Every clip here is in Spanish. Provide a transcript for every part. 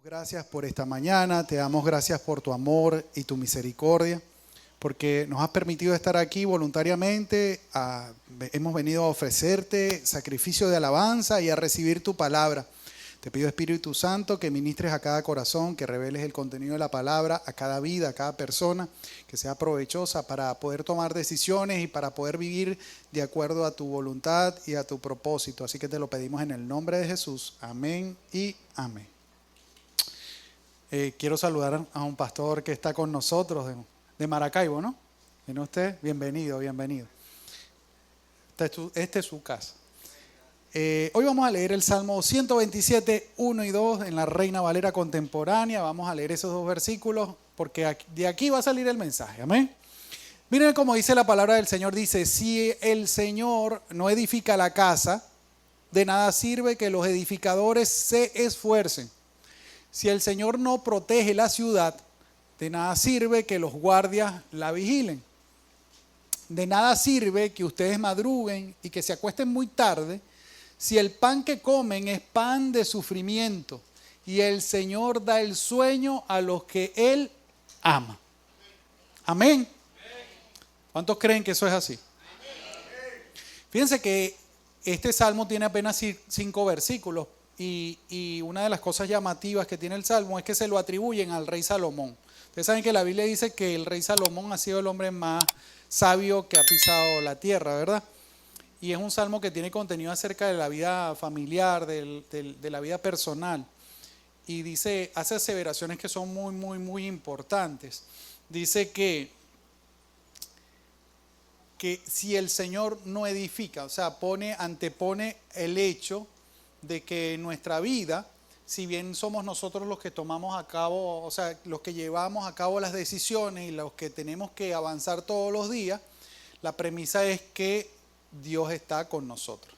Gracias por esta mañana, te damos gracias por tu amor y tu misericordia, porque nos has permitido estar aquí voluntariamente. Hemos venido a ofrecerte sacrificio de alabanza y a recibir tu palabra. Te pido, Espíritu Santo, que ministres a cada corazón, que reveles el contenido de la palabra a cada vida, a cada persona, que sea provechosa para poder tomar decisiones y para poder vivir de acuerdo a tu voluntad y a tu propósito. Así que te lo pedimos en el nombre de Jesús. Amén y amén. Quiero saludar a un pastor que está con nosotros de Maracaibo, ¿no? ¿Viene usted? Bienvenido, bienvenido. Esta es su casa. Hoy vamos a leer el Salmo 127, 1 y 2 en la Reina Valera contemporánea. Vamos a leer esos dos versículos porque de aquí va a salir el mensaje. Amén. Miren cómo dice la palabra del Señor. Dice, si el Señor no edifica la casa, de nada sirve que los edificadores se esfuercen. Si el Señor no protege la ciudad, de nada sirve que los guardias la vigilen. De nada sirve que ustedes madruguen y que se acuesten muy tarde, si el pan que comen es pan de sufrimiento y el Señor da el sueño a los que Él ama. Amén. ¿Cuántos creen que eso es así? Fíjense que este salmo tiene apenas 5 versículos. Y una de las cosas llamativas que tiene el Salmo es que se lo atribuyen al rey Salomón. Ustedes saben que la Biblia dice que el rey Salomón ha sido el hombre más sabio que ha pisado la tierra, ¿verdad? Y es un salmo que tiene contenido acerca de la vida familiar, de la vida personal. Y dice, hace aseveraciones que son muy, muy, muy importantes. Dice que si el Señor no edifica, o sea, antepone el hecho de que nuestra vida, si bien somos nosotros los que tomamos a cabo, o sea, los que llevamos a cabo las decisiones y los que tenemos que avanzar todos los días, la premisa es que Dios está con nosotros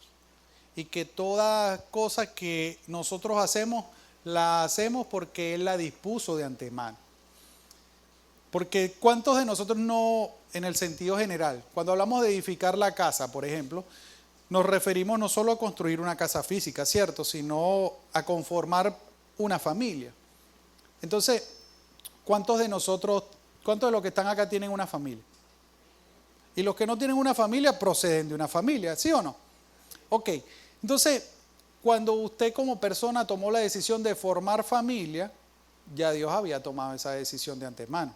y que toda cosa que nosotros hacemos, la hacemos porque Él la dispuso de antemano. Porque ¿cuántos de nosotros no, en el sentido general, cuando hablamos de edificar la casa, por ejemplo, nos referimos no solo a construir una casa física, ¿cierto?, sino a conformar una familia? Entonces, ¿cuántos de los que están acá tienen una familia? Y los que no tienen una familia proceden de una familia, ¿sí o no? Ok, entonces, cuando usted como persona tomó la decisión de formar familia, ya Dios había tomado esa decisión de antemano.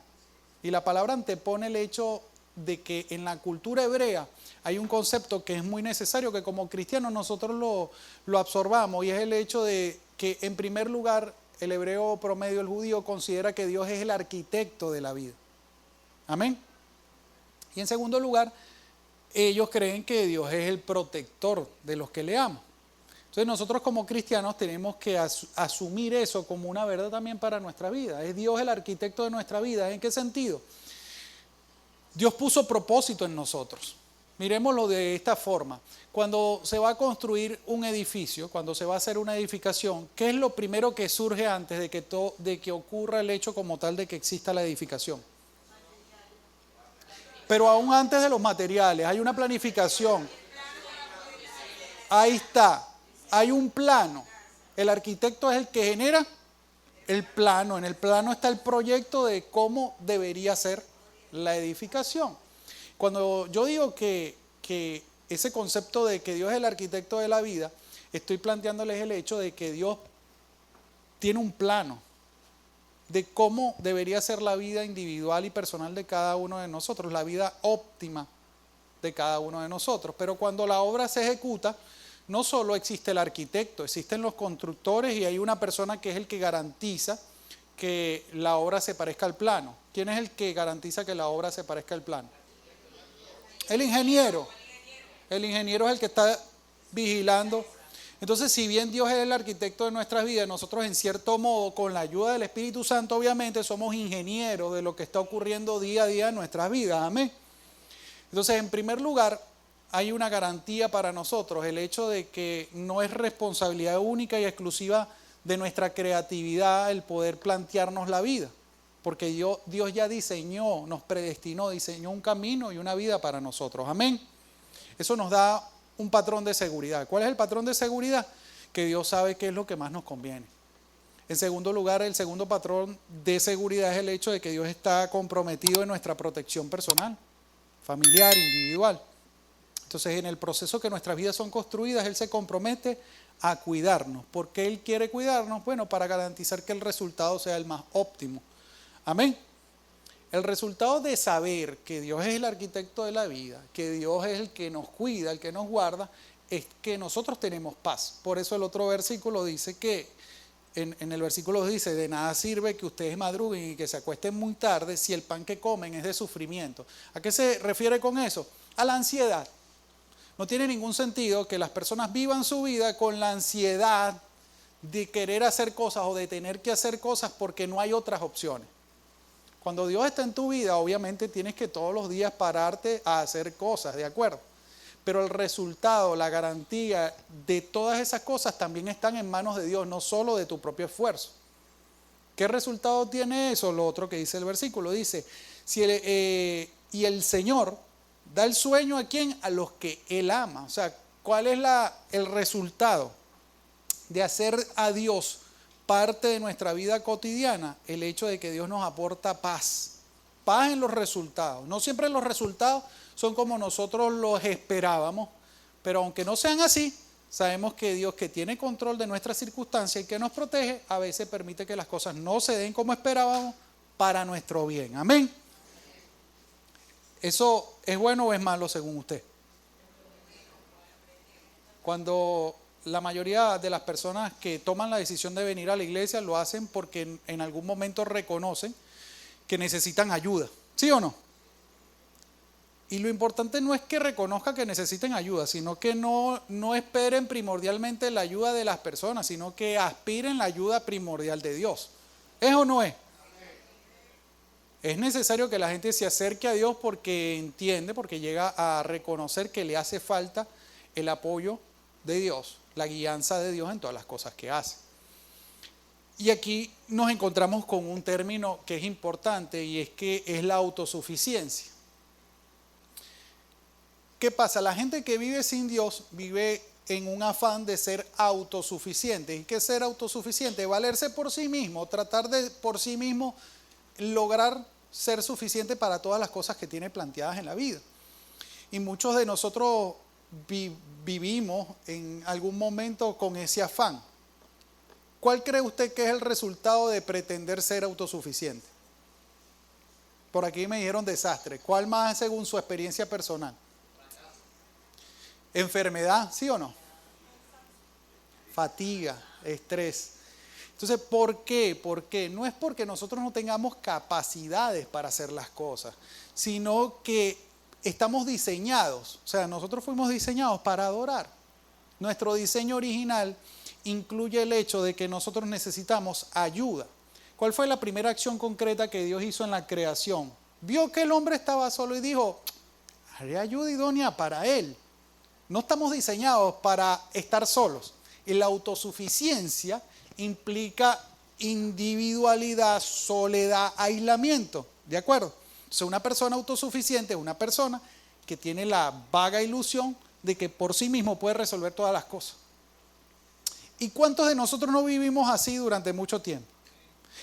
Y la palabra antepone el hecho de que en la cultura hebrea hay un concepto que es muy necesario que como cristianos nosotros lo absorbamos, y es el hecho de que en primer lugar el hebreo promedio, el judío, considera que Dios es el arquitecto de la vida. Amén. Y en segundo lugar, ellos creen que Dios es el protector de los que le aman. Entonces nosotros como cristianos tenemos que asumir eso como una verdad también para nuestra vida. Es Dios el arquitecto de nuestra vida. ¿En qué sentido? Dios puso propósito en nosotros. Miremoslo de esta forma. Cuando se va a construir un edificio, cuando se va a hacer una edificación, ¿qué es lo primero que surge antes de que ocurra el hecho como tal de que exista la edificación? Pero aún antes de los materiales, hay una planificación. Ahí está. Hay un plano. El arquitecto es el que genera el plano. En el plano está el proyecto de cómo debería ser la edificación. Cuando yo digo que ese concepto de que Dios es el arquitecto de la vida, estoy planteándoles el hecho de que Dios tiene un plano de cómo debería ser la vida individual y personal de cada uno de nosotros, la vida óptima de cada uno de nosotros. Pero cuando la obra se ejecuta, no solo existe el arquitecto, existen los constructores y hay una persona que es el que garantiza que la obra se parezca al plano. ¿Quién es el que garantiza que la obra se parezca al plano? El ingeniero. El ingeniero es el que está vigilando. Entonces, si bien Dios es el arquitecto de nuestras vidas, nosotros en cierto modo, con la ayuda del Espíritu Santo, obviamente, somos ingenieros de lo que está ocurriendo día a día en nuestras vidas. Amén. Entonces, en primer lugar, hay una garantía para nosotros, el hecho de que no es responsabilidad única y exclusiva de nuestra creatividad el poder plantearnos la vida, porque Dios ya diseñó, nos predestinó, diseñó un camino y una vida para nosotros. Amén. Eso nos da un patrón de seguridad. ¿Cuál es el patrón de seguridad? Que Dios sabe qué es lo que más nos conviene. En segundo lugar, el segundo patrón de seguridad es el hecho de que Dios está comprometido en nuestra protección personal, familiar, individual. Entonces, en el proceso que nuestras vidas son construidas, Él se compromete a cuidarnos. ¿Por qué Él quiere cuidarnos? Bueno, para garantizar que el resultado sea el más óptimo. Amén. El resultado de saber que Dios es el arquitecto de la vida, que Dios es el que nos cuida, el que nos guarda, es que nosotros tenemos paz. Por eso el otro versículo dice que, en el versículo dice, de nada sirve que ustedes madruguen y que se acuesten muy tarde si el pan que comen es de sufrimiento. ¿A qué se refiere con eso? A la ansiedad. No tiene ningún sentido que las personas vivan su vida con la ansiedad de querer hacer cosas o de tener que hacer cosas porque no hay otras opciones. Cuando Dios está en tu vida, obviamente tienes que todos los días pararte a hacer cosas, ¿de acuerdo? Pero el resultado, la garantía de todas esas cosas también están en manos de Dios, no solo de tu propio esfuerzo. ¿Qué resultado tiene eso? Lo otro que dice el versículo, dice, y el Señor da el sueño ¿a quién? A los que Él ama. O sea, ¿cuál es el resultado de hacer a Dios parte de nuestra vida cotidiana? El hecho de que Dios nos aporta paz. Paz en los resultados. No siempre los resultados son como nosotros los esperábamos, pero aunque no sean así, sabemos que Dios, que tiene control de nuestras circunstancias y que nos protege, a veces permite que las cosas no se den como esperábamos para nuestro bien. Amén. ¿Eso es bueno o es malo según usted? Cuando la mayoría de las personas que toman la decisión de venir a la iglesia lo hacen porque en algún momento reconocen que necesitan ayuda, ¿sí o no? Y lo importante no es que reconozca que necesiten ayuda, sino que no esperen primordialmente la ayuda de las personas, sino que aspiren la ayuda primordial de Dios. ¿Es o no es? Es necesario que la gente se acerque a Dios porque entiende, porque llega a reconocer que le hace falta el apoyo de Dios, la guianza de Dios en todas las cosas que hace. Y aquí nos encontramos con un término que es importante y es que es la autosuficiencia. ¿Qué pasa? La gente que vive sin Dios vive en un afán de ser autosuficiente. ¿Y qué es ser autosuficiente? Valerse por sí mismo, tratar de por sí mismo lograr ser suficiente para todas las cosas que tiene planteadas en la vida. Y muchos de nosotros vivimos en algún momento con ese afán. ¿Cuál cree usted que es el resultado de pretender ser autosuficiente? Por aquí me dijeron desastre. ¿Cuál más según su experiencia personal? Enfermedad, ¿sí o no? Fatiga, estrés. Entonces, ¿por qué? ¿Por qué? No es porque nosotros no tengamos capacidades para hacer las cosas, sino que estamos diseñados, o sea, nosotros fuimos diseñados para adorar. Nuestro diseño original incluye el hecho de que nosotros necesitamos ayuda. ¿Cuál fue la primera acción concreta que Dios hizo en la creación? Vio que el hombre estaba solo y dijo, haré ayuda idónea para él. No estamos diseñados para estar solos. Y la autosuficiencia implica individualidad, soledad, aislamiento. ¿De acuerdo? Entonces, una persona autosuficiente es una persona que tiene la vaga ilusión de que por sí mismo puede resolver todas las cosas. ¿Y cuántos de nosotros no vivimos así durante mucho tiempo?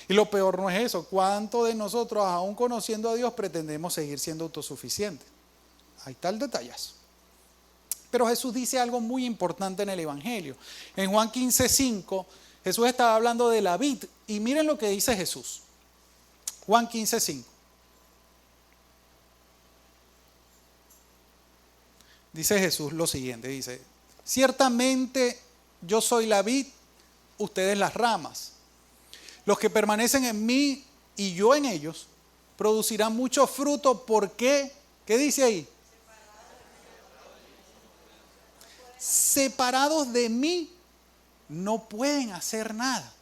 Y lo peor no es eso. ¿Cuántos de nosotros, aún conociendo a Dios, pretendemos seguir siendo autosuficientes? Ahí está el detallazo. Pero Jesús dice algo muy importante en el Evangelio. En Juan 15:5, Jesús estaba hablando de la vid. Y miren lo que dice Jesús. Juan 15:5. Dice Jesús lo siguiente, dice, ciertamente yo soy la vid, ustedes las ramas. Los que permanecen en mí y yo en ellos, producirán mucho fruto. ¿Por qué? ¿Qué dice ahí? Separados de mí no pueden hacer nada.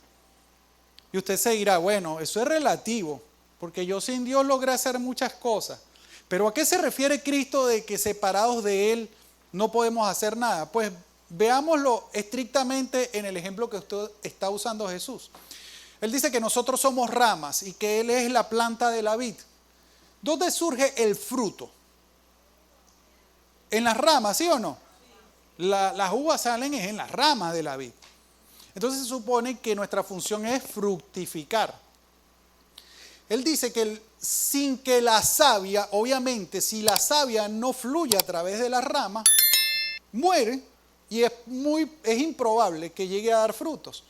Y usted se dirá, bueno, eso es relativo, porque yo sin Dios logré hacer muchas cosas. Pero ¿a qué se refiere Cristo de que separados de Él no podemos hacer nada? Pues veámoslo estrictamente en el ejemplo que usted está usando Jesús. Él dice que nosotros somos ramas y que Él es la planta de la vid. ¿Dónde surge el fruto? ¿En las ramas, sí o no? Las uvas salen en las ramas de la vid. Entonces se supone que nuestra función es fructificar. Él dice que sin que la savia, obviamente, si la savia no fluye a través de las ramas, muere y es improbable que llegue a dar frutos.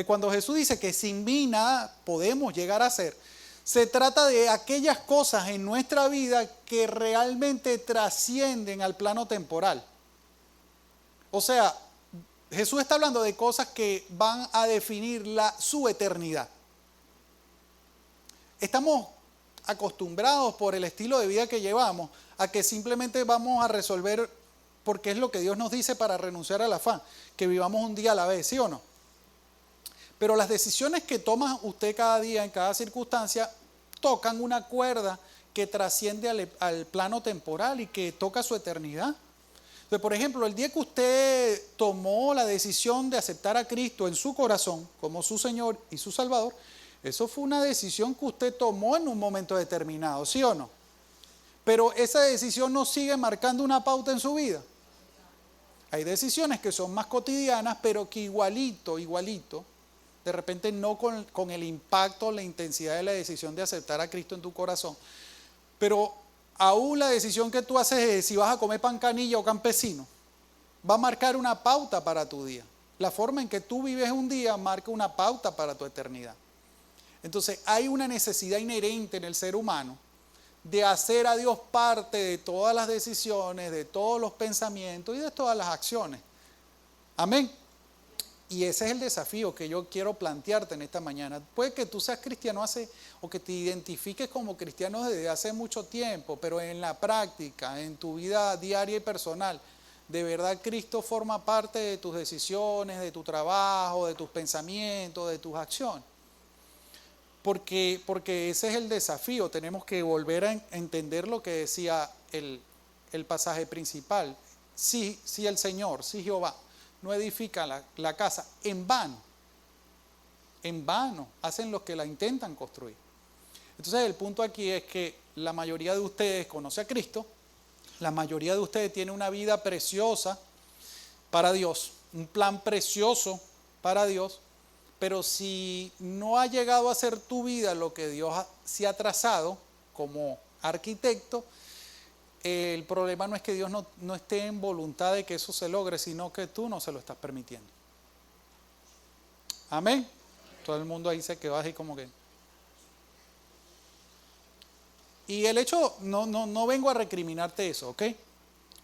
Cuando Jesús dice que sin mí nada podemos llegar a hacer, se trata de aquellas cosas en nuestra vida que realmente trascienden al plano temporal. O sea, Jesús está hablando de cosas que van a definir su eternidad. Estamos acostumbrados por el estilo de vida que llevamos a que simplemente vamos a resolver, porque es lo que Dios nos dice para renunciar al afán, que vivamos un día a la vez, ¿sí o no? Pero las decisiones que toma usted cada día, en cada circunstancia, tocan una cuerda que trasciende al plano temporal y que toca su eternidad. Entonces, por ejemplo, el día que usted tomó la decisión de aceptar a Cristo en su corazón como su Señor y su Salvador, eso fue una decisión que usted tomó en un momento determinado, ¿sí o no? Pero esa decisión no sigue marcando una pauta en su vida. Hay decisiones que son más cotidianas, pero que igualito, de repente no con el impacto, la intensidad de la decisión de aceptar a Cristo en tu corazón, pero aún la decisión que tú haces de si vas a comer pan canilla o campesino, va a marcar una pauta para tu día. La forma en que tú vives un día marca una pauta para tu eternidad. Entonces hay una necesidad inherente en el ser humano de hacer a Dios parte de todas las decisiones, de todos los pensamientos y de todas las acciones. Amén. Y ese es el desafío que yo quiero plantearte en esta mañana. Puede que tú seas cristiano o que te identifiques como cristiano desde hace mucho tiempo, pero en la práctica, en tu vida diaria y personal, ¿de verdad Cristo forma parte de tus decisiones, de tu trabajo, de tus pensamientos, de tus acciones? Porque ese es el desafío. Tenemos que volver a entender lo que decía el pasaje principal. Si el Señor, si Jehová no edifica la casa, en vano hacen los que la intentan construir. Entonces el punto aquí es que la mayoría de ustedes conoce a Cristo, la mayoría de ustedes tiene una vida preciosa para Dios, un plan precioso para Dios, pero si no ha llegado a ser tu vida lo que Dios se ha trazado como arquitecto, el problema no es que Dios no esté en voluntad de que eso se logre, sino que tú no se lo estás permitiendo. Amén. Todo el mundo ahí se quedó así como que... Y el hecho, no vengo a recriminarte eso, ¿ok?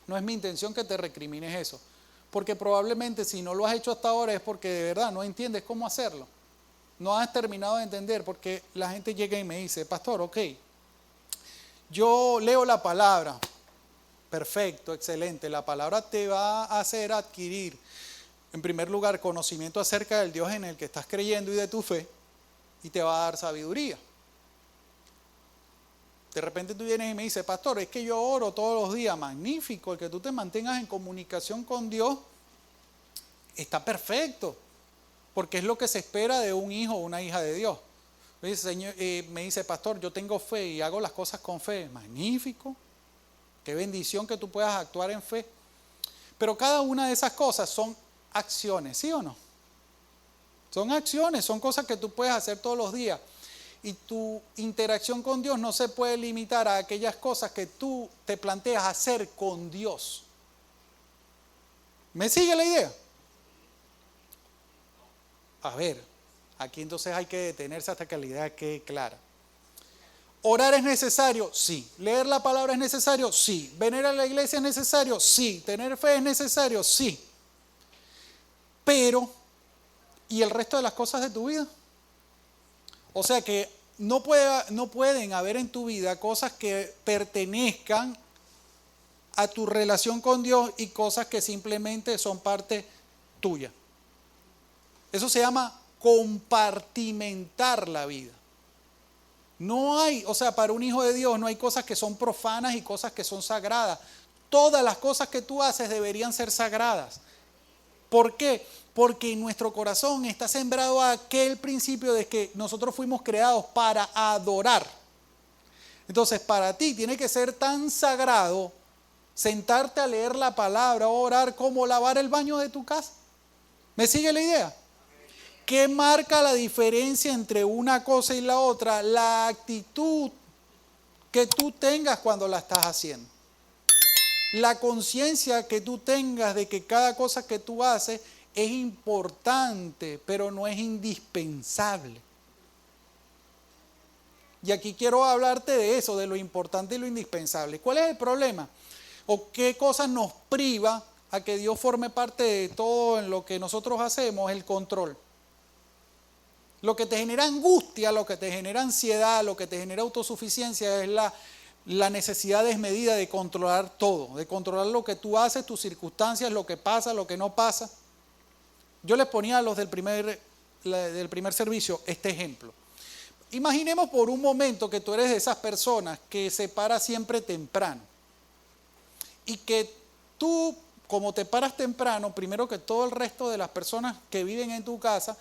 No es mi intención que te recrimines eso. Porque probablemente si no lo has hecho hasta ahora es porque de verdad no entiendes cómo hacerlo. No has terminado de entender, porque la gente llega y me dice, pastor, ok, yo leo la palabra, perfecto, excelente, la palabra te va a hacer adquirir, en primer lugar, conocimiento acerca del Dios en el que estás creyendo y de tu fe, y te va a dar sabiduría. De repente tú vienes y me dices, pastor, es que yo oro todos los días, magnífico, el que tú te mantengas en comunicación con Dios está perfecto, porque es lo que se espera de un hijo o una hija de Dios. Me dice, pastor, yo tengo fe y hago las cosas con fe, magnífico, qué bendición que tú puedas actuar en fe, pero cada una de esas cosas son acciones, ¿sí o no? Son acciones, son cosas que tú puedes hacer todos los días. Y tu interacción con Dios no se puede limitar a aquellas cosas que tú te planteas hacer con Dios. ¿Me sigue la idea? A ver, aquí entonces hay que detenerse hasta que la idea quede clara. ¿Orar es necesario? Sí. ¿Leer la palabra es necesario? Sí. ¿Venir a la iglesia es necesario? Sí. ¿Tener fe es necesario? Sí. Pero, ¿y el resto de las cosas de tu vida? O sea que no pueden haber en tu vida cosas que pertenezcan a tu relación con Dios y cosas que simplemente son parte tuya. Eso se llama compartimentar la vida. No hay, o sea, para un hijo de Dios no hay cosas que son profanas y cosas que son sagradas. Todas las cosas que tú haces deberían ser sagradas. ¿Por qué? Porque en nuestro corazón está sembrado aquel principio de que nosotros fuimos creados para adorar. Entonces, para ti tiene que ser tan sagrado sentarte a leer la palabra o orar como lavar el baño de tu casa. ¿Me sigue la idea? ¿Qué marca la diferencia entre una cosa y la otra? La actitud que tú tengas cuando la estás haciendo. La conciencia que tú tengas de que cada cosa que tú haces es importante, pero no es indispensable. Y aquí quiero hablarte de eso, de lo importante y lo indispensable. ¿Cuál es el problema? ¿O qué cosas nos priva a que Dios forme parte de todo en lo que nosotros hacemos? El control. Lo que te genera angustia, lo que te genera ansiedad, lo que te genera autosuficiencia es la necesidad desmedida de controlar todo, de controlar lo que tú haces, tus circunstancias, lo que pasa, lo que no pasa. Yo les ponía a los del primer servicio este ejemplo. Imaginemos por un momento que tú eres de esas personas que se para siempre temprano y que tú, como te paras temprano, primero que todo el resto de las personas que viven en tu casa,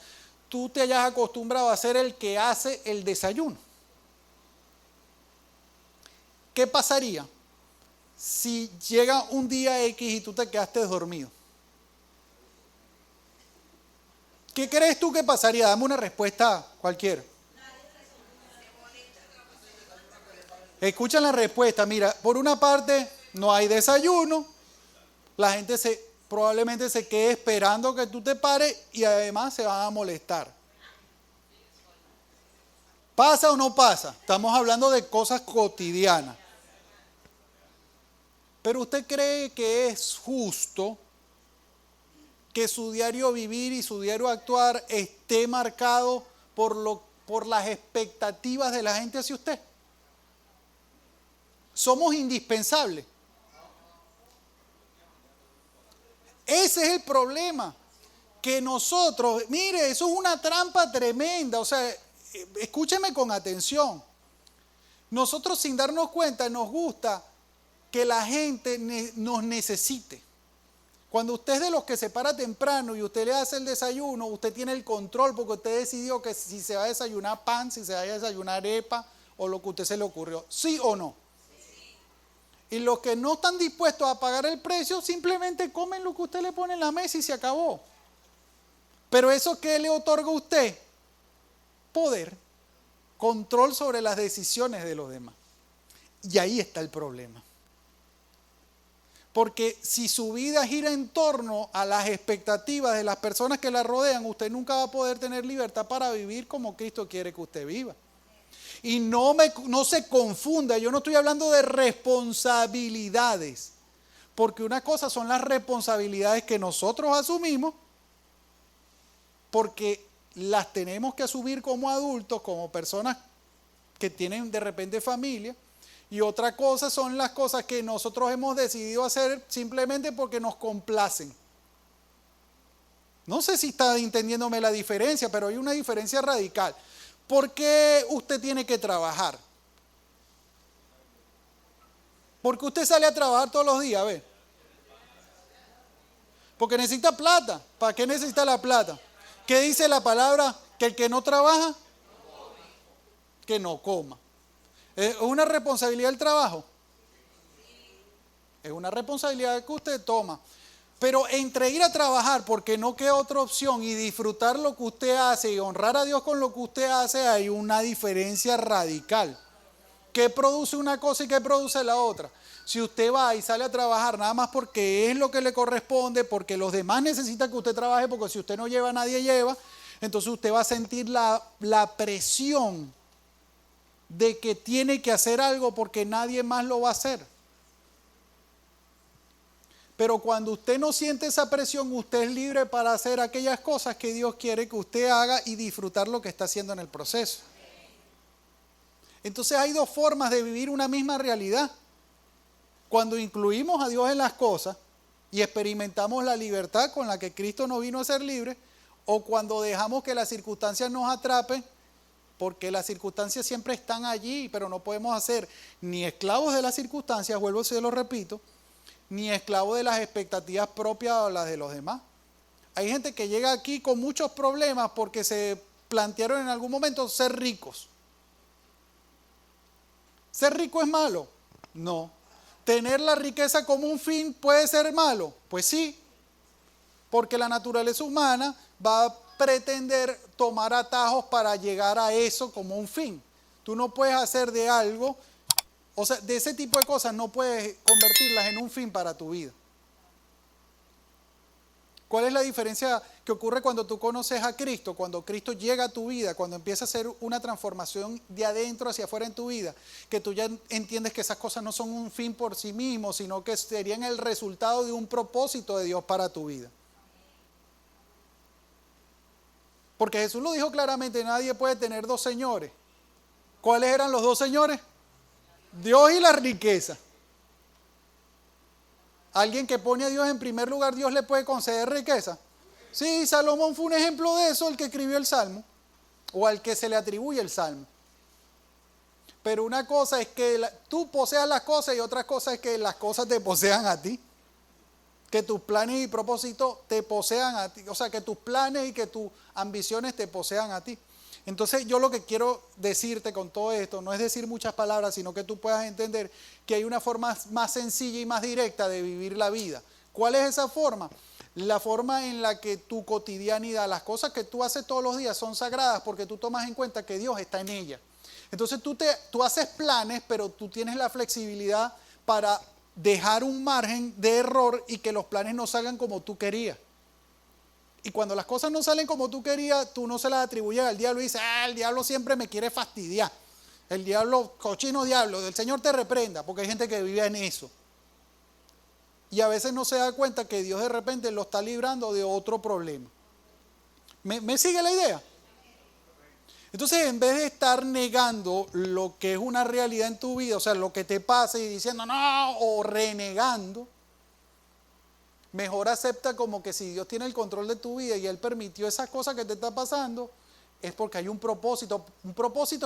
tú te hayas acostumbrado a ser el que hace el desayuno. ¿Qué pasaría si llega un día X y tú te quedaste dormido? ¿Qué crees tú que pasaría? Dame una respuesta cualquiera. Escuchen la respuesta. Mira, por una parte no hay desayuno, la gente probablemente se quede esperando que tú te pares y además se van a molestar. ¿Pasa o no pasa? Estamos hablando de cosas cotidianas. Pero ¿usted cree que es justo que su diario vivir y su diario actuar esté marcado por las expectativas de la gente hacia usted? Somos indispensables. Ese es el problema. Que nosotros, mire, eso es una trampa tremenda. O sea, escúcheme con atención. Nosotros sin darnos cuenta nos gusta que la gente nos necesite. Cuando usted es de los que se para temprano y usted le hace el desayuno, usted tiene el control porque usted decidió que si se va a desayunar pan, si se va a desayunar arepa o lo que a usted se le ocurrió. ¿Sí o no? Y los que no están dispuestos a pagar el precio, simplemente comen lo que usted le pone en la mesa y se acabó. Pero ¿eso qué le otorga a usted? Poder, control sobre las decisiones de los demás. Y ahí está el problema. Porque si su vida gira en torno a las expectativas de las personas que la rodean, usted nunca va a poder tener libertad para vivir como Cristo quiere que usted viva. Y no se confunda, yo no estoy hablando de responsabilidades, porque una cosa son las responsabilidades que nosotros asumimos, porque las tenemos que asumir como adultos, como personas que tienen de repente familia, y otra cosa son las cosas que nosotros hemos decidido hacer simplemente porque nos complacen. No sé si está entendiéndome la diferencia, pero hay una diferencia radical. ¿Por qué usted tiene que trabajar? Porque usted sale a trabajar todos los días, ¿ve? Porque necesita plata. ¿Para qué necesita la plata? ¿Qué dice la palabra? Que el que no trabaja, que no coma. ¿Es una responsabilidad el trabajo? Es una responsabilidad que usted toma. Pero entre ir a trabajar porque no queda otra opción y disfrutar lo que usted hace y honrar a Dios con lo que usted hace, hay una diferencia radical. ¿Qué produce una cosa y qué produce la otra? Si usted va y sale a trabajar nada más porque es lo que le corresponde, porque los demás necesitan que usted trabaje, porque si usted no lleva, nadie lleva, entonces usted va a sentir la presión de que tiene que hacer algo porque nadie más lo va a hacer. Pero cuando usted no siente esa presión, usted es libre para hacer aquellas cosas que Dios quiere que usted haga y disfrutar lo que está haciendo en el proceso. Entonces hay dos formas de vivir una misma realidad. Cuando incluimos a Dios en las cosas y experimentamos la libertad con la que Cristo nos vino a ser libres, o cuando dejamos que las circunstancias nos atrapen, porque las circunstancias siempre están allí, pero no podemos ser ni esclavos de las circunstancias, vuelvo, se lo repito, ni esclavo de las expectativas propias o las de los demás. Hay gente que llega aquí con muchos problemas porque se plantearon en algún momento ser ricos. ¿Ser rico es malo? No. ¿Tener la riqueza como un fin puede ser malo? Pues sí, porque la naturaleza humana va pretender tomar atajos para llegar a eso como un fin. Tú no puedes hacer de algo, o sea, de ese tipo de cosas no puedes convertirlas en un fin para tu vida. ¿Cuál es la diferencia que ocurre cuando tú conoces a Cristo? Cuando Cristo llega a tu vida, cuando empieza a hacer una transformación de adentro hacia afuera en tu vida, que tú ya entiendes que esas cosas no son un fin por sí mismos, sino que serían el resultado de un propósito de Dios para tu vida. Porque Jesús lo dijo claramente, nadie puede tener dos señores. ¿Cuáles eran los dos señores? Dios y la riqueza. Alguien que pone a Dios en primer lugar, Dios le puede conceder riqueza. Sí, Salomón fue un ejemplo de eso, el que escribió el Salmo, o al que se le atribuye el Salmo. Pero una cosa es que tú poseas las cosas y otra cosa es que las cosas te posean a ti. Que tus planes y propósitos te posean a ti. O sea, que tus planes y que tus ambiciones te posean a ti. Entonces yo lo que quiero decirte con todo esto no es decir muchas palabras, sino que tú puedas entender que hay una forma más sencilla y más directa de vivir la vida. ¿Cuál es esa forma? La forma en la que tu cotidianidad, las cosas que tú haces todos los días son sagradas porque tú tomas en cuenta que Dios está en ella. Entonces tú haces planes, pero tú tienes la flexibilidad para dejar un margen de error y que los planes no salgan como tú querías. Y cuando las cosas no salen como tú querías, tú no se las atribuyes al diablo y dices, el diablo siempre me quiere fastidiar. El diablo, cochino diablo, el Señor te reprenda, porque hay gente que vive en eso. Y a veces no se da cuenta que Dios de repente lo está librando de otro problema. ¿Me sigue la idea? Entonces, en vez de estar negando lo que es una realidad en tu vida, o sea, lo que te pasa y diciendo no, o renegando, mejor acepta como que si Dios tiene el control de tu vida y Él permitió esas cosas que te están pasando, es porque hay un propósito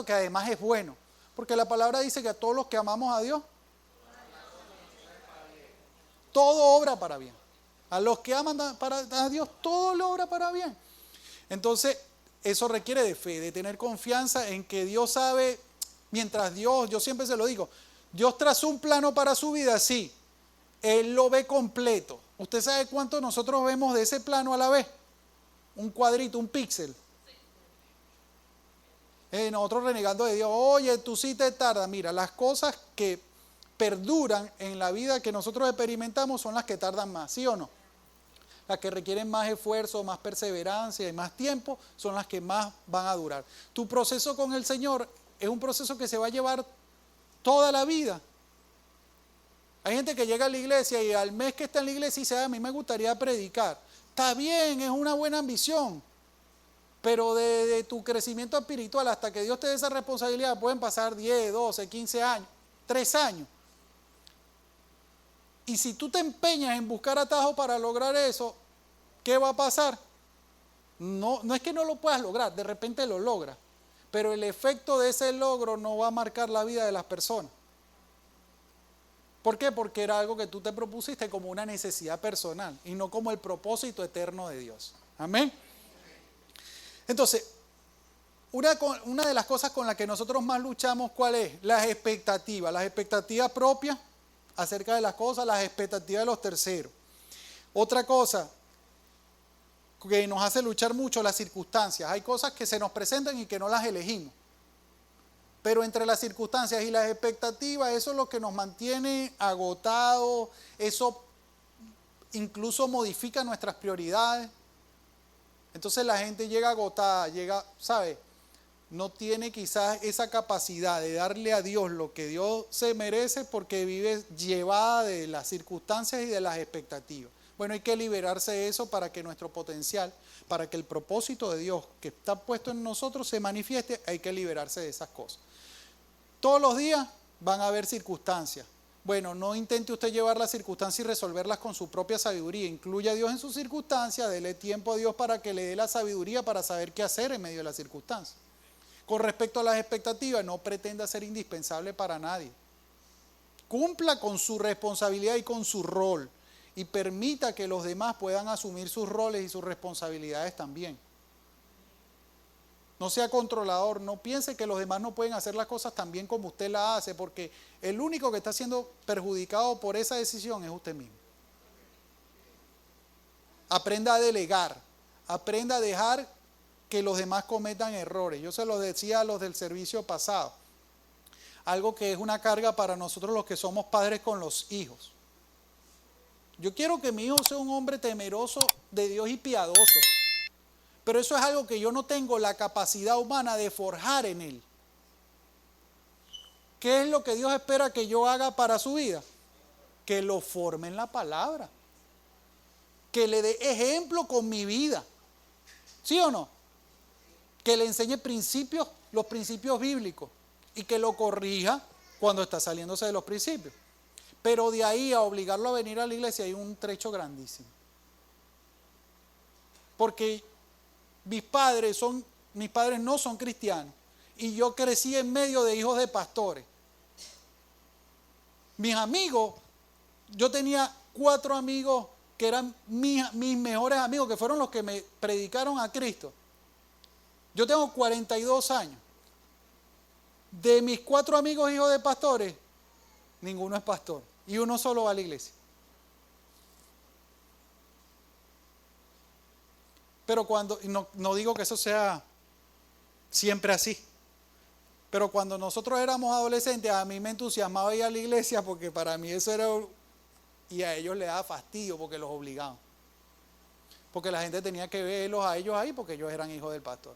que además es bueno. Porque la palabra dice que a todos los que amamos a Dios, todo obra para bien. A los que aman a Dios, todo le obra para bien. Entonces, eso requiere de fe, de tener confianza en que Dios sabe, mientras Dios, yo siempre se lo digo, Dios trazó un plano para su vida, sí, Él lo ve completo. ¿Usted sabe cuánto nosotros vemos de ese plano a la vez? Un cuadrito, un píxel. Nosotros renegando de Dios, oye, tú sí te tardas. Mira, las cosas que perduran en la vida que nosotros experimentamos son las que tardan más, ¿sí o no? Las que requieren más esfuerzo, más perseverancia y más tiempo son las que más van a durar. Tu proceso con el Señor es un proceso que se va a llevar toda la vida. Hay gente que llega a la iglesia y al mes que está en la iglesia dice, a mí me gustaría predicar. Está bien, es una buena ambición, pero de tu crecimiento espiritual hasta que Dios te dé esa responsabilidad pueden pasar 10, 12, 15 años, 3 años. Y si tú te empeñas en buscar atajos para lograr eso, ¿qué va a pasar? No es que no lo puedas lograr, de repente lo logras, pero el efecto de ese logro no va a marcar la vida de las personas. ¿Por qué? Porque era algo que tú te propusiste como una necesidad personal y no como el propósito eterno de Dios. Amén. Entonces, una de las cosas con las que nosotros más luchamos, ¿cuál es? Las expectativas propias acerca de las cosas, las expectativas de los terceros. Otra cosa que nos hace luchar mucho, las circunstancias. Hay cosas que se nos presentan y que no las elegimos. Pero entre las circunstancias y las expectativas, eso es lo que nos mantiene agotados, eso incluso modifica nuestras prioridades. Entonces la gente llega agotada, ¿sabe? No tiene quizás esa capacidad de darle a Dios lo que Dios se merece porque vive llevada de las circunstancias y de las expectativas. Bueno, hay que liberarse de eso para que nuestro potencial, para que el propósito de Dios que está puesto en nosotros se manifieste, hay que liberarse de esas cosas. Todos los días van a haber circunstancias. Bueno, no intente usted llevar las circunstancias y resolverlas con su propia sabiduría. Incluya a Dios en sus circunstancias, dele tiempo a Dios para que le dé la sabiduría para saber qué hacer en medio de las circunstancias. Con respecto a las expectativas, no pretenda ser indispensable para nadie. Cumpla con su responsabilidad y con su rol y permita que los demás puedan asumir sus roles y sus responsabilidades también. No sea controlador, no piense que los demás no pueden hacer las cosas tan bien como usted las hace, porque el único que está siendo perjudicado por esa decisión es usted mismo. Aprenda a delegar, aprenda a dejar que los demás cometan errores. Yo se los decía a los del servicio pasado. Algo que es una carga para nosotros los que somos padres con los hijos. Yo quiero que mi hijo sea un hombre temeroso de Dios y piadoso. Pero eso es algo que yo no tengo la capacidad humana de forjar en él. ¿Qué es lo que Dios espera que yo haga para su vida? Que lo forme en la palabra. Que le dé ejemplo con mi vida. ¿Sí o no? Que le enseñe principios, los principios bíblicos. Y que lo corrija cuando está saliéndose de los principios. Pero de ahí a obligarlo a venir a la iglesia hay un trecho grandísimo. Porque mis padres no son cristianos. Y yo crecí en medio de hijos de pastores. Mis amigos, yo tenía 4 amigos que eran mis mejores amigos, que fueron los que me predicaron a Cristo. Yo tengo 42 años. De mis 4 amigos hijos de pastores, ninguno es pastor. Y uno solo va a la iglesia. Pero cuando, no digo que eso sea siempre así, pero cuando nosotros éramos adolescentes, a mí me entusiasmaba ir a la iglesia porque para mí eso era, y a ellos les daba fastidio porque los obligaban. Porque la gente tenía que verlos a ellos ahí porque ellos eran hijos del pastor.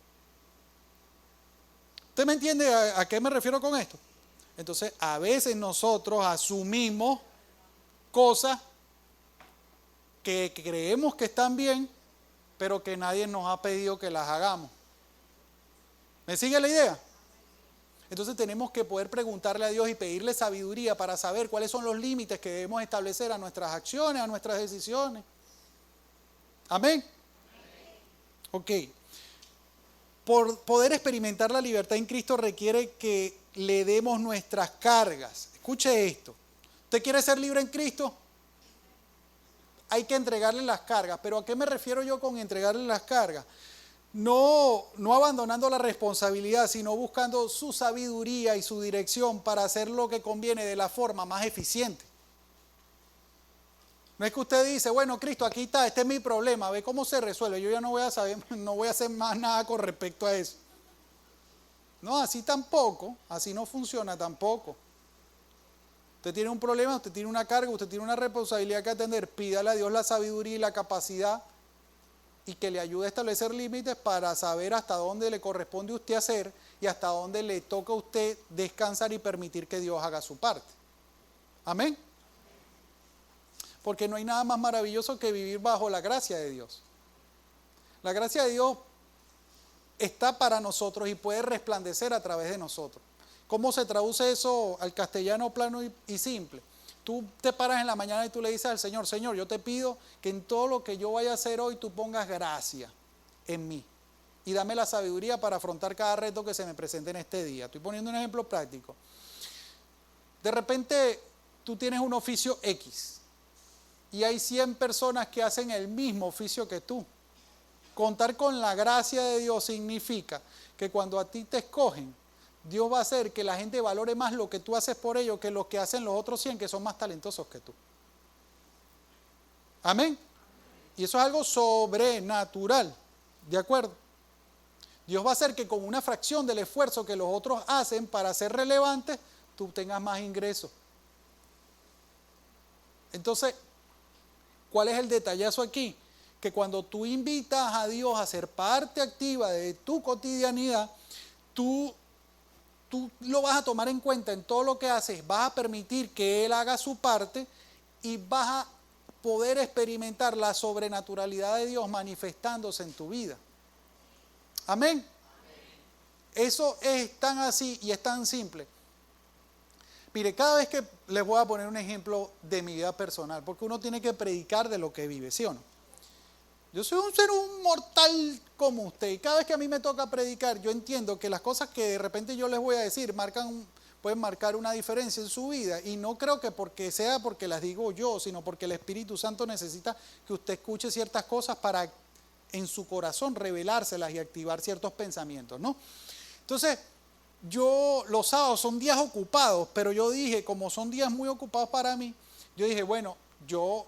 ¿Usted me entiende a qué me refiero con esto? Entonces, a veces nosotros asumimos cosas que creemos que están bien, pero que nadie nos ha pedido que las hagamos. ¿Me sigue la idea? Entonces tenemos que poder preguntarle a Dios y pedirle sabiduría para saber cuáles son los límites que debemos establecer a nuestras acciones, a nuestras decisiones. Amén. Ok. Por poder experimentar la libertad en Cristo requiere que le demos nuestras cargas. Escuche esto. ¿Usted quiere ser libre en Cristo? Hay que entregarle las cargas. ¿Pero a qué me refiero yo con entregarle las cargas? No abandonando la responsabilidad, sino buscando su sabiduría y su dirección para hacer lo que conviene de la forma más eficiente. No es que usted dice, bueno, Cristo, aquí está, este es mi problema, ve cómo se resuelve. Yo ya no voy a saber, no voy a hacer más nada con respecto a eso. No, así tampoco, así no funciona tampoco. Usted tiene un problema, usted tiene una carga, usted tiene una responsabilidad que atender. Pídale a Dios la sabiduría y la capacidad y que le ayude a establecer límites para saber hasta dónde le corresponde a usted hacer y hasta dónde le toca a usted descansar y permitir que Dios haga su parte. Amén. Porque no hay nada más maravilloso que vivir bajo la gracia de Dios. La gracia de Dios está para nosotros y puede resplandecer a través de nosotros. ¿Cómo se traduce eso al castellano plano y simple? Tú te paras en la mañana y tú le dices al Señor, Señor, yo te pido que en todo lo que yo vaya a hacer hoy tú pongas gracia en mí. Y dame la sabiduría para afrontar cada reto que se me presente en este día. Estoy poniendo un ejemplo práctico. De repente tú tienes un oficio X y hay 100 personas que hacen el mismo oficio que tú. Contar con la gracia de Dios significa que cuando a ti te escogen, Dios va a hacer que la gente valore más lo que tú haces por ellos que lo que hacen los otros 100 que son más talentosos que tú. Amén. Y eso es algo sobrenatural. ¿De acuerdo? Dios va a hacer que con una fracción del esfuerzo que los otros hacen para ser relevantes, tú tengas más ingresos. Entonces, ¿cuál es el detallazo aquí? Que cuando tú invitas a Dios a ser parte activa de tu cotidianidad, tú lo vas a tomar en cuenta en todo lo que haces, vas a permitir que Él haga su parte y vas a poder experimentar la sobrenaturalidad de Dios manifestándose en tu vida. Amén. Eso es tan así y es tan simple. Mire, cada vez que les voy a poner un ejemplo de mi vida personal, porque uno tiene que predicar de lo que vive, ¿sí o no? Yo soy un mortal como usted y cada vez que a mí me toca predicar, yo entiendo que las cosas que de repente yo les voy a decir pueden marcar una diferencia en su vida y no creo que sea porque las digo yo, sino porque el Espíritu Santo necesita que usted escuche ciertas cosas para en su corazón revelárselas y activar ciertos pensamientos, ¿no? Entonces, los sábados son días ocupados, pero yo dije, como son días muy ocupados para mí, yo dije, bueno, yo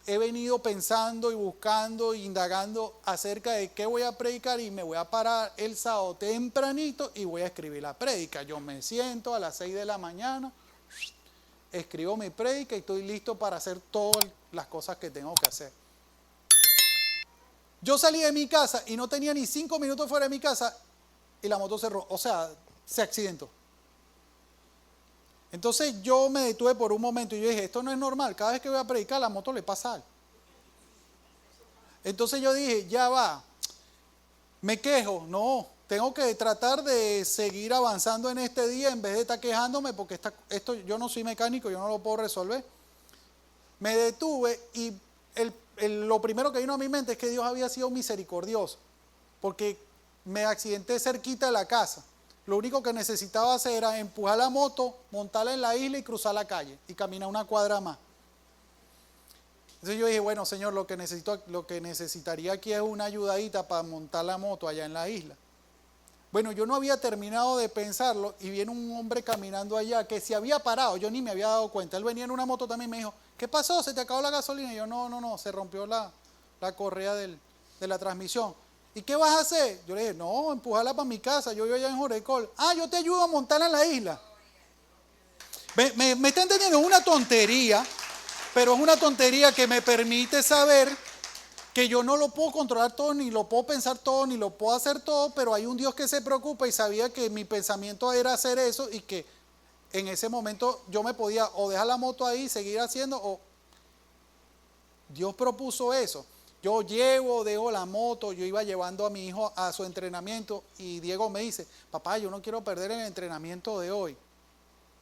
he venido pensando y buscando e indagando acerca de qué voy a predicar y me voy a parar el sábado tempranito y voy a escribir la prédica. Yo me siento a las 6 de la mañana, escribo mi prédica y estoy listo para hacer todas las cosas que tengo que hacer. Yo salí de mi casa y no tenía ni 5 minutos fuera de mi casa y la moto se accidentó. Entonces yo me detuve por un momento y yo dije, esto no es normal, cada vez que voy a predicar la moto le pasa algo. Entonces yo dije, ya va, me quejo, no, tengo que tratar de seguir avanzando en este día en vez de estar quejándome porque esto yo no soy mecánico, yo no lo puedo resolver. Me detuve y lo primero que vino a mi mente es que Dios había sido misericordioso, porque me accidenté cerquita de la casa. Lo único que necesitaba hacer era empujar la moto, montarla en la isla y cruzar la calle y caminar una cuadra más. Entonces yo dije, bueno, Señor, lo que necesitaría aquí es una ayudadita para montar la moto allá en la isla. Bueno, yo no había terminado de pensarlo y viene un hombre caminando allá que se había parado, yo ni me había dado cuenta. Él venía en una moto también y me dijo, ¿qué pasó? ¿Se te acabó la gasolina? Y yo, no, se rompió la correa de la transmisión. ¿Y qué vas a hacer? Yo le dije, no, empujarla para mi casa, yo vivo allá en Jorecol. Ah, yo te ayudo a montarla en la isla. Me está entendiendo, es una tontería, pero es una tontería que me permite saber que yo no lo puedo controlar todo, ni lo puedo pensar todo, ni lo puedo hacer todo, pero hay un Dios que se preocupa y sabía que mi pensamiento era hacer eso y que en ese momento yo me podía o dejar la moto ahí, seguir haciendo, o Dios propuso eso. Yo dejo la moto, yo iba llevando a mi hijo a su entrenamiento y Diego me dice, papá, yo no quiero perder el entrenamiento de hoy.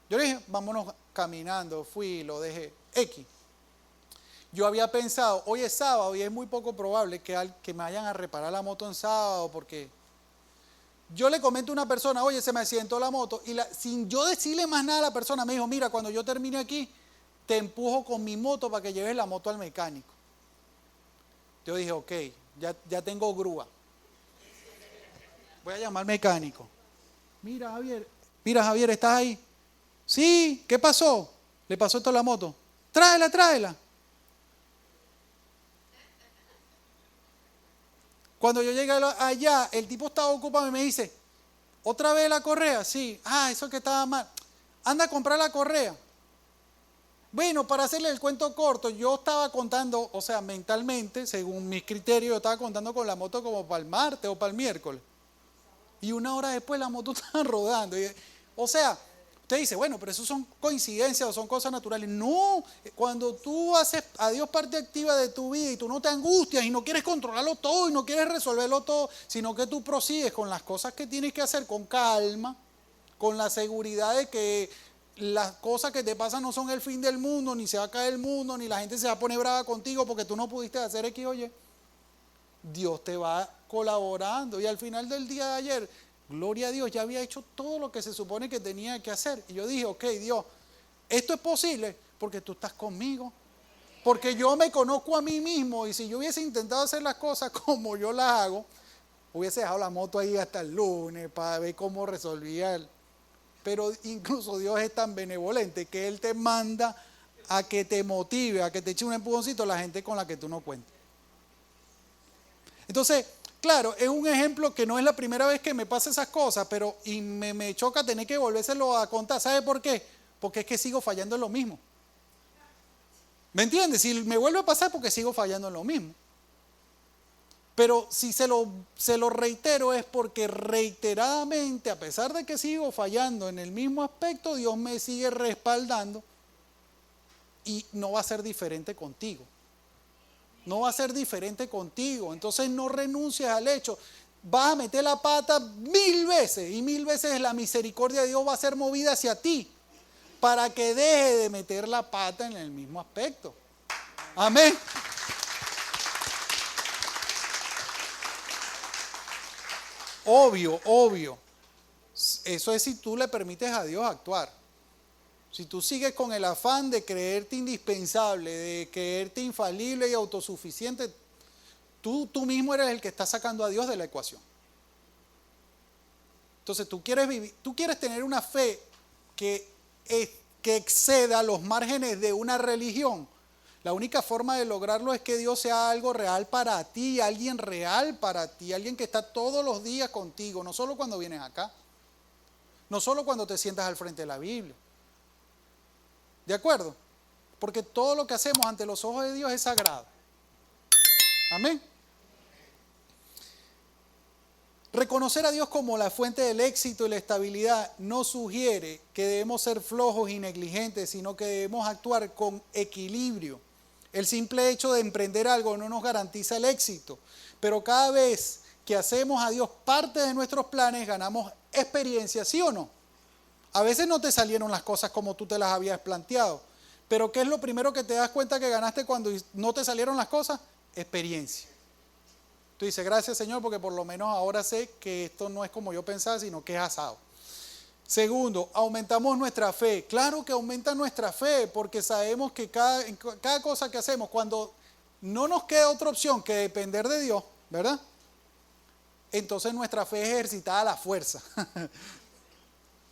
Yo le dije, vámonos caminando, fui, lo dejé, X. Yo había pensado, hoy es sábado y es muy poco probable que me vayan a reparar la moto en sábado porque yo le comento a una persona, oye, se me accidentó la moto y sin yo decirle más nada a la persona me dijo, mira, cuando yo termine aquí, te empujo con mi moto para que lleves la moto al mecánico. Yo dije, ok, ya tengo grúa. Voy a llamar al mecánico. Mira, Javier, ¿estás ahí? Sí, ¿qué pasó? Le pasó esto a la moto. Tráela. Cuando yo llegué allá, el tipo estaba ocupado y me dice, ¿otra vez la correa? Sí. Ah, eso que estaba mal. Anda a comprar la correa. Bueno, para hacerle el cuento corto, yo estaba contando, o sea, mentalmente, según mis criterios, yo estaba contando con la moto como para el martes o para el miércoles. Y una hora después la moto estaba rodando. O sea, usted dice, bueno, pero eso son coincidencias o son cosas naturales. No, cuando tú haces a Dios parte activa de tu vida y tú no te angustias y no quieres controlarlo todo y no quieres resolverlo todo, sino que tú prosigues con las cosas que tienes que hacer con calma, con la seguridad de que las cosas que te pasan no son el fin del mundo, ni se va a caer el mundo, ni la gente se va a poner brava contigo porque tú no pudiste hacer X o Y. Dios te va colaborando y al final del día de ayer, gloria a Dios, ya había hecho todo lo que se supone que tenía que hacer. Y yo dije, ok, Dios, esto es posible porque tú estás conmigo, porque yo me conozco a mí mismo y si yo hubiese intentado hacer las cosas como yo las hago, hubiese dejado la moto ahí hasta el lunes para ver cómo resolvía él. Pero incluso Dios es tan benevolente que Él te manda a que te motive, a que te eche un empujoncito a la gente con la que tú no cuentas. Entonces, claro, es un ejemplo que no es la primera vez que me pasa esas cosas, pero me choca tener que volvérselo a contar. ¿Sabe por qué? Porque es que sigo fallando en lo mismo. ¿Me entiendes? Si me vuelve a pasar porque sigo fallando en lo mismo. Pero si se lo reitero es porque reiteradamente, a pesar de que sigo fallando en el mismo aspecto, Dios me sigue respaldando y no va a ser diferente contigo. No va a ser diferente contigo. Entonces no renuncies al hecho. Vas a meter la pata 1000 veces y 1000 veces la misericordia de Dios va a ser movida hacia ti para que deje de meter la pata en el mismo aspecto. Amén. Obvio. Eso es si tú le permites a Dios actuar. Si tú sigues con el afán de creerte indispensable, de creerte infalible y autosuficiente, tú mismo eres el que está sacando a Dios de la ecuación. Entonces tú quieres tener una fe que exceda los márgenes de una religión. La única forma de lograrlo es que Dios sea algo real para ti, alguien real para ti, alguien que está todos los días contigo, no solo cuando vienes acá, no solo cuando te sientas al frente de la Biblia. ¿De acuerdo? Porque todo lo que hacemos ante los ojos de Dios es sagrado. Amén. Reconocer a Dios como la fuente del éxito y la estabilidad no sugiere que debemos ser flojos y negligentes, sino que debemos actuar con equilibrio. El simple hecho de emprender algo no nos garantiza el éxito, pero cada vez que hacemos a Dios parte de nuestros planes, ganamos experiencia, ¿sí o no? A veces no te salieron las cosas como tú te las habías planteado, pero ¿qué es lo primero que te das cuenta que ganaste cuando no te salieron las cosas? Experiencia. Tú dices, gracias Señor, porque por lo menos ahora sé que esto no es como yo pensaba, sino que es asado. Segundo, aumentamos nuestra fe. Claro que aumenta nuestra fe, porque sabemos que cada cosa que hacemos, cuando no nos queda otra opción que depender de Dios, ¿verdad? Entonces nuestra fe es ejercitada a la fuerza.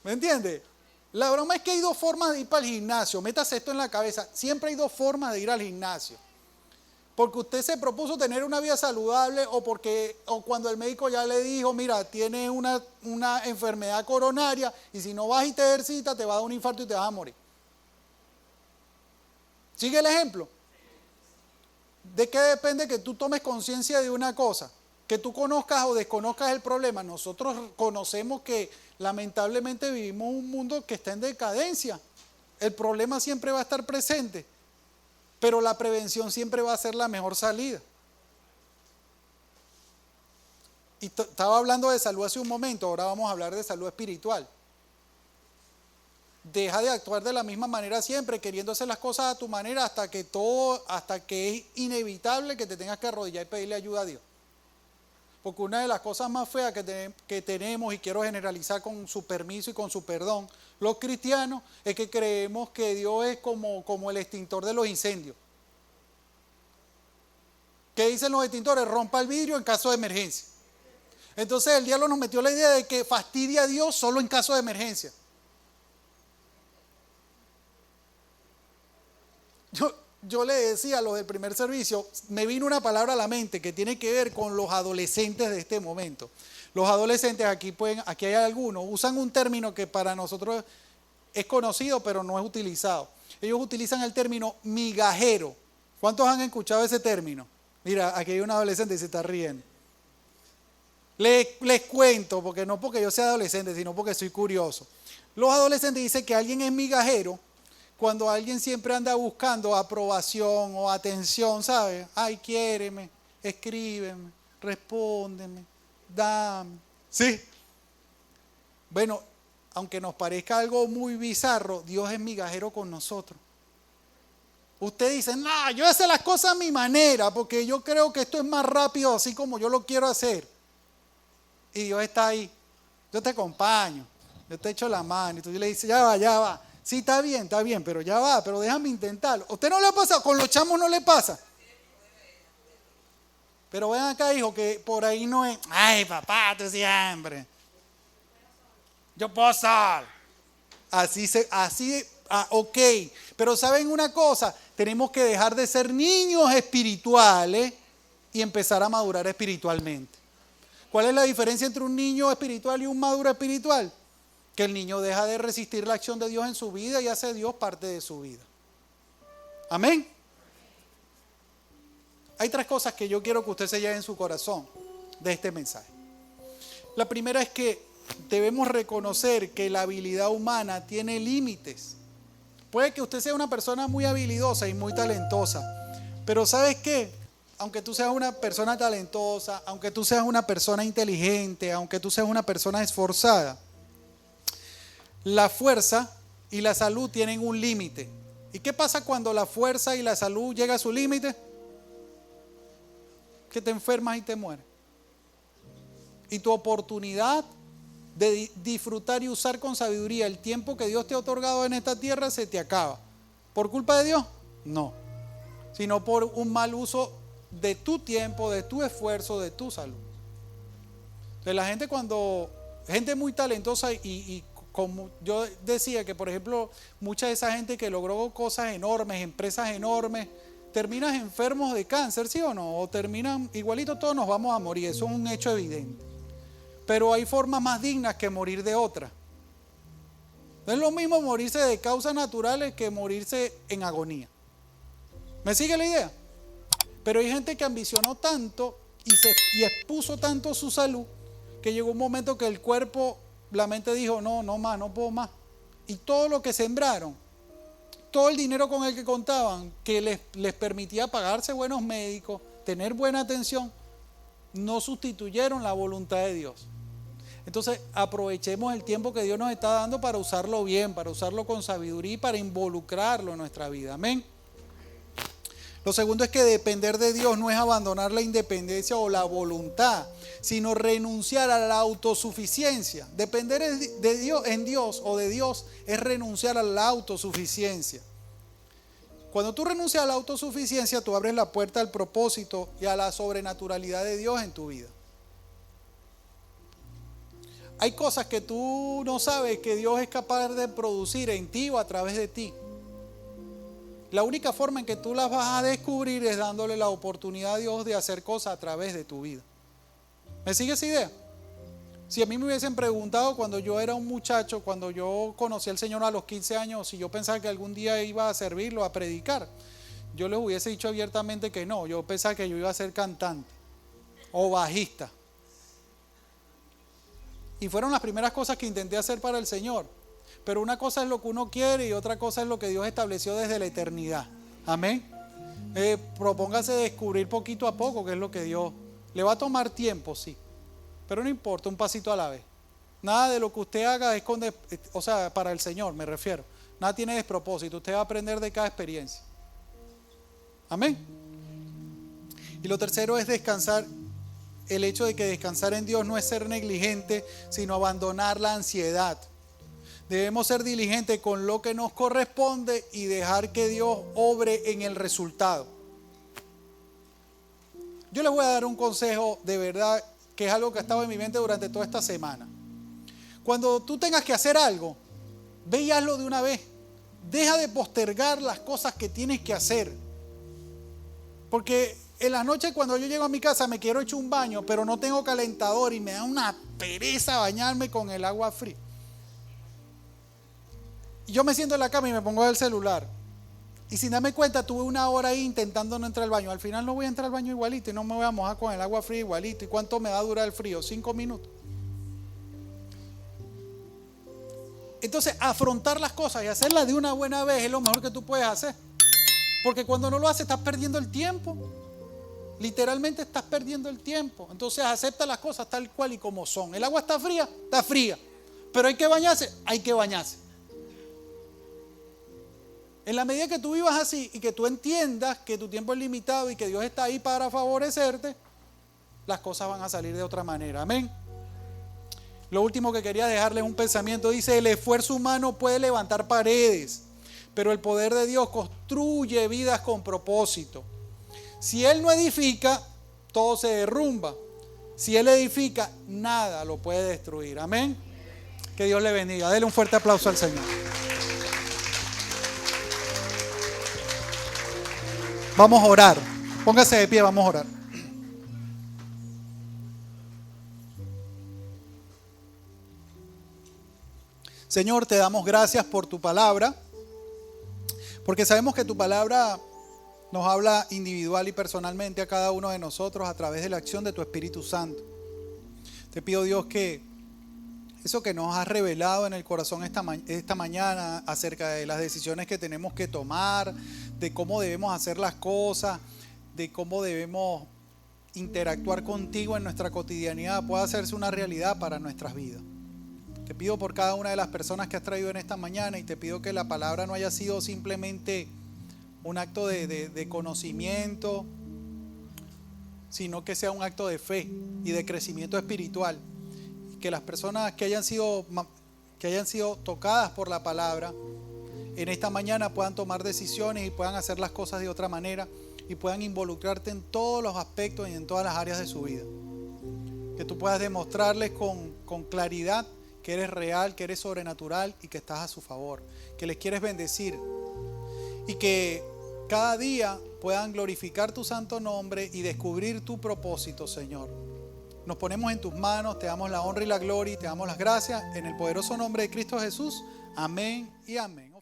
¿Me entiendes? La broma es que hay dos formas de ir para el gimnasio. Métase esto en la cabeza. Siempre hay dos formas de ir al gimnasio. Porque usted se propuso tener una vida saludable o cuando el médico ya le dijo, mira, tiene una enfermedad coronaria y si no vas y te ejercitas te va a dar un infarto y te vas a morir. ¿Sigue el ejemplo? ¿De qué depende que tú tomes conciencia de una cosa? Que tú conozcas o desconozcas el problema. Nosotros conocemos que lamentablemente vivimos un mundo que está en decadencia. El problema siempre va a estar presente. Pero la prevención siempre va a ser la mejor salida. Y estaba hablando de salud hace un momento, ahora vamos a hablar de salud espiritual. Deja de actuar de la misma manera siempre, queriendo hacer las cosas a tu manera hasta que es inevitable que te tengas que arrodillar y pedirle ayuda a Dios. Porque una de las cosas más feas que tenemos, y quiero generalizar con su permiso y con su perdón, los cristianos, es que creemos que Dios es como el extintor de los incendios. ¿Qué dicen los extintores? Rompa el vidrio en caso de emergencia. Entonces el diablo nos metió la idea de que fastidia a Dios solo en caso de emergencia. Yo le decía a los del primer servicio, me vino una palabra a la mente que tiene que ver con los adolescentes de este momento. Los adolescentes, aquí hay algunos, usan un término que para nosotros es conocido pero no es utilizado. Ellos utilizan el término migajero. ¿Cuántos han escuchado ese término? Mira, aquí hay un adolescente y se está riendo. Les cuento, no porque yo sea adolescente, sino porque soy curioso. Los adolescentes dicen que alguien es migajero cuando alguien siempre anda buscando aprobación o atención, ¿sabes? Ay, quiéreme, escríbeme, respóndeme, dame. ¿Sí? Bueno, aunque nos parezca algo muy bizarro, Dios es migajero con nosotros. Usted dice, no, yo hago las cosas a mi manera, porque yo creo que esto es más rápido así como yo lo quiero hacer. Y Dios está ahí, yo te acompaño, yo te echo la mano, y tú le dices, ya va. Sí, está bien, pero ya va, pero déjame intentarlo. ¿A usted no le ha pasado? Con los chamos no le pasa. Pero ven acá, hijo, que por ahí no es, ay, papá, tú siempre. Yo puedo ser. Ok. Pero ¿saben una cosa? Tenemos que dejar de ser niños espirituales y empezar a madurar espiritualmente. ¿Cuál es la diferencia entre un niño espiritual y un maduro espiritual? Que el niño deja de resistir la acción de Dios en su vida y hace Dios parte de su vida. Amén. Hay tres cosas que yo quiero que usted se lleve en su corazón de este mensaje. La primera es que debemos reconocer que la habilidad humana tiene límites. Puede que usted sea una persona muy habilidosa y muy talentosa, pero ¿sabes qué? Aunque tú seas una persona talentosa, aunque tú seas una persona inteligente, aunque tú seas una persona esforzada, la fuerza y la salud tienen un límite. ¿Y qué pasa cuando la fuerza y la salud llega a su límite? Que te enfermas y te mueres. Y tu oportunidad de disfrutar y usar con sabiduría el tiempo que Dios te ha otorgado en esta tierra se te acaba. ¿Por culpa de Dios? No. Sino por un mal uso de tu tiempo, de tu esfuerzo, de tu salud. Entonces la gente muy talentosa y como yo decía que por ejemplo mucha de esa gente que logró cosas enormes, empresas enormes, terminas enfermos de cáncer, ¿sí o no? O terminan, igualito todos nos vamos a morir, eso es un hecho evidente. Pero hay formas más dignas que morir de otras. No es lo mismo morirse de causas naturales que morirse en agonía. ¿Me sigue la idea? Pero hay gente que ambicionó tanto y expuso tanto su salud que llegó un momento que el cuerpo, la mente dijo, no más, no puedo más. Y todo lo que sembraron, todo el dinero con el que contaban, que les permitía pagarse buenos médicos, tener buena atención, no sustituyeron la voluntad de Dios. Entonces aprovechemos el tiempo que Dios nos está dando para usarlo bien, para usarlo con sabiduría y para involucrarlo en nuestra vida. Amén. Lo segundo es que depender de Dios no es abandonar la independencia o la voluntad, sino renunciar a la autosuficiencia. Depender de Dios, en Dios o de Dios es renunciar a la autosuficiencia. Cuando tú renuncias a la autosuficiencia, tú abres la puerta al propósito y a la sobrenaturalidad de Dios en tu vida. Hay cosas que tú no sabes que Dios es capaz de producir en ti o a través de ti. La única forma en que tú las vas a descubrir es dándole la oportunidad a Dios de hacer cosas a través de tu vida. ¿Me sigue esa idea? Si a mí me hubiesen preguntado cuando yo era un muchacho, cuando yo conocí al Señor a los 15 años, si yo pensaba que algún día iba a servirlo, a predicar, yo les hubiese dicho abiertamente que no. Yo pensaba que yo iba a ser cantante o bajista. Y fueron las primeras cosas que intenté hacer para el Señor. Pero una cosa es lo que uno quiere y otra cosa es lo que Dios estableció desde la eternidad. Amén. Propóngase descubrir poquito a poco qué es lo que Dios le va a tomar tiempo, sí. Pero no importa, un pasito a la vez. Nada de lo que usted haga es para el Señor, me refiero. Nada tiene despropósito. Usted va a aprender de cada experiencia. Amén. Y lo tercero es descansar. El hecho de que descansar en Dios no es ser negligente, sino abandonar la ansiedad. Debemos ser diligentes con lo que nos corresponde y dejar que Dios obre en el resultado. Yo les voy a dar un consejo de verdad que es algo que ha estado en mi mente durante toda esta semana. Cuando tú tengas que hacer algo, ve y hazlo de una vez. Deja de postergar las cosas que tienes que hacer. Porque en las noches cuando yo llego a mi casa me quiero echar un baño, pero no tengo calentador y me da una pereza bañarme con el agua fría. Yo me siento en la cama y me pongo el celular. Y sin darme cuenta tuve una hora ahí intentando no entrar al baño. Al final no voy a entrar al baño igualito y no me voy a mojar con el agua fría igualito. ¿Y cuánto me va a durar el frío? 5 minutos. Entonces afrontar las cosas y hacerlas de una buena vez es lo mejor que tú puedes hacer. Porque cuando no lo haces estás perdiendo el tiempo. Literalmente estás perdiendo el tiempo. Entonces acepta las cosas tal cual y como son. El agua está fría. Pero hay que bañarse. En la medida que tú vivas así y que tú entiendas que tu tiempo es limitado y que Dios está ahí para favorecerte, las cosas van a salir de otra manera. Amén. Lo último que quería dejarles un pensamiento. Dice, el esfuerzo humano puede levantar paredes, pero el poder de Dios construye vidas con propósito. Si Él no edifica, todo se derrumba. Si Él edifica, nada lo puede destruir. Amén. Que Dios le bendiga. Dele un fuerte aplauso al Señor. Vamos a orar. Póngase de pie, vamos a orar. Señor, te damos gracias por tu palabra, porque sabemos que tu palabra nos habla individual y personalmente a cada uno de nosotros a través de la acción de tu Espíritu Santo. Te pido, Dios, que eso que nos has revelado en el corazón esta mañana acerca de las decisiones que tenemos que tomar, de cómo debemos hacer las cosas, de cómo debemos interactuar contigo en nuestra cotidianidad, pueda hacerse una realidad para nuestras vidas. Te pido por cada una de las personas que has traído en esta mañana y te pido que la palabra no haya sido simplemente un acto de conocimiento, sino que sea un acto de fe y de crecimiento espiritual. Que las personas que hayan sido tocadas por la palabra en esta mañana puedan tomar decisiones y puedan hacer las cosas de otra manera y puedan involucrarte en todos los aspectos y en todas las áreas de su vida. Que tú puedas demostrarles con claridad que eres real, que eres sobrenatural y que estás a su favor, que les quieres bendecir y que cada día puedan glorificar tu santo nombre y descubrir tu propósito, Señor. Nos ponemos en tus manos, te damos la honra y la gloria y te damos las gracias en el poderoso nombre de Cristo Jesús. Amén y amén.